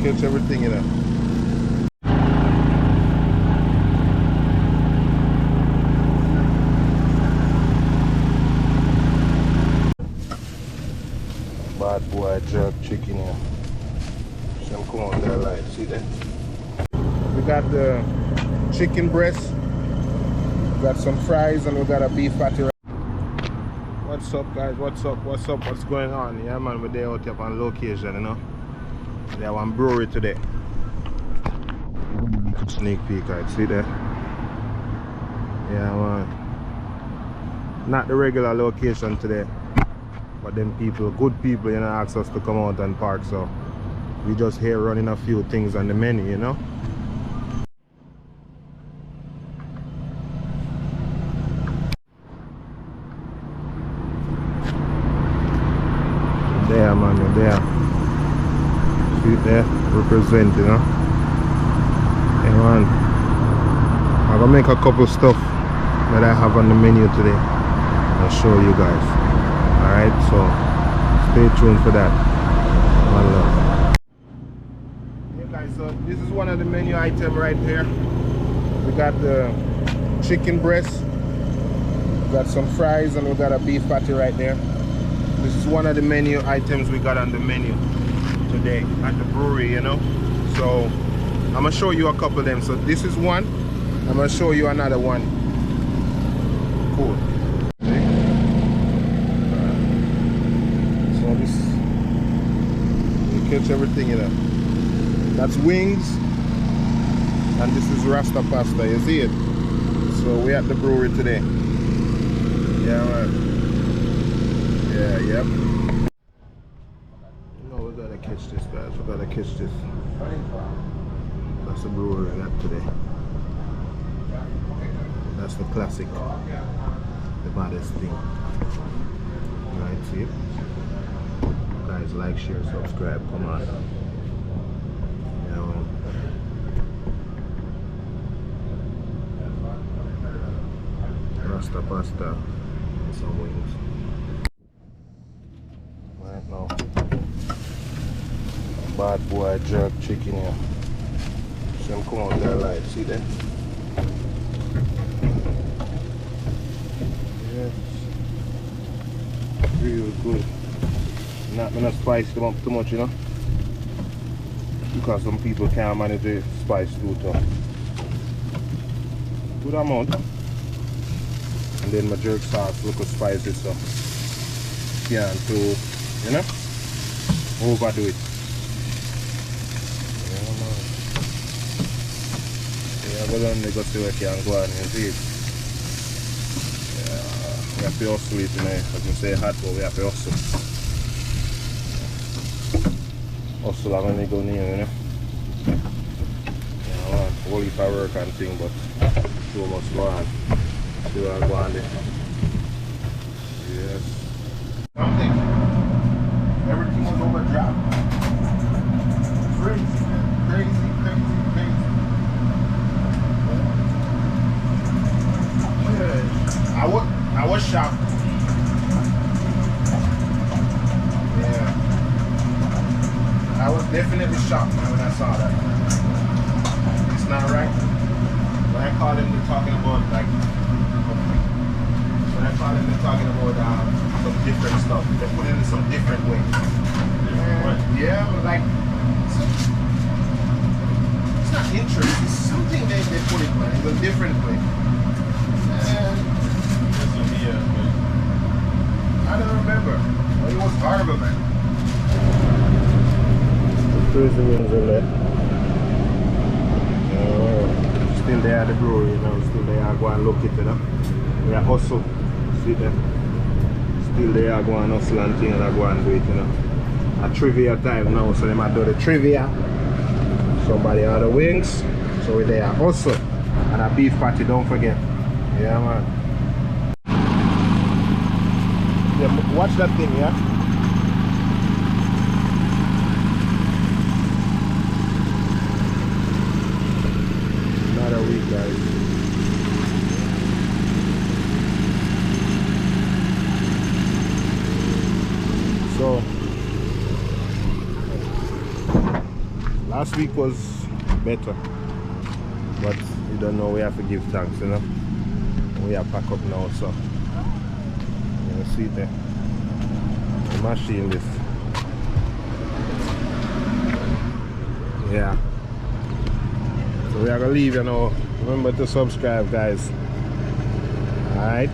catch everything, you know. Bad boy jerk chicken here. Some come out there like, see that? We got the chicken breast, we got some fries, and we got a beef patty. What's up, guys? What's up? What's going on? Yeah, man, we're there out here on location, you know. They have one brewery today. Sneak peek, right? See there? Yeah, man. Not the regular location today, but them people, good people, you know, asked us to come out and park, so we just here running a few things on the menu, you know. There, man, you're there. See there, represent, you know. Hey, man, I'm gonna make a couple stuff that I have on the menu today. I'll show you guys. Alright, so stay tuned for that. One love. Yeah, guys, so this is one of the menu items right here. We got the chicken breast, we got some fries, and we got a beef patty right there. This is one of the menu items we got on the menu today at the brewery, you know. So I'm gonna show you a couple of them. So this is one. I'm gonna show you another one. Cool. So this, you catch everything, you know. That's wings, and this is RASTA pasta. You see it? So we're at the brewery today. Yeah, man. Yeah, yep. No, we gotta catch this, guys. We gotta catch this. That's the brewery we got today. That's the classic, the baddest thing. Right, see it? Guys, like, share, subscribe. Come on. Yeah, man. Rasta pasta and some wings. Right now, bad boy jerk chicken here. Some come out there live, see that? Yes, real good. Not gonna spice them up too much, you know, because some people can't manage the spice too tough. Good amount. And then my jerk sauce look spicy, so can't too, you know, overdo it. Yeah, man. Yeah, but then they go see where can go on and see it. Yeah, we have to hustle it, you know. As I say hot, but we have to hustle. Hustle and when they go near, you know. Yeah, man, whole heap of work and thing, but too much go on. See what I go on there. Yes. Something. Everything was overdraft. Crazy, crazy. Yeah. I was shocked. Yeah. I was definitely shocked when I saw that. It's not right. When I called him, they're talking about like. When I called him, they're talking about some different stuff. They put it in some different way. Yeah, but like it's not interest. It's something they put it in a different way. I don't remember. But it was horrible, man. Crazy wings in there. Still there at the brewery, you know. Still there, I go and look it, you know. We are hustle. See there. Still there, I go and hustle and thing, and I go and do it, you know. A trivia time now, so they might do the trivia. Somebody order wings, so we're there hustle. And a beef patty, don't forget. Yeah, man. Yeah, watch that thing, yeah? Another week, guys. So, Last week was better, but you don't know, we have to give thanks, you know. We are pack up now, so you see there. The machine this. Yeah. So we are gonna leave, you know. Remember to subscribe, guys. Alright.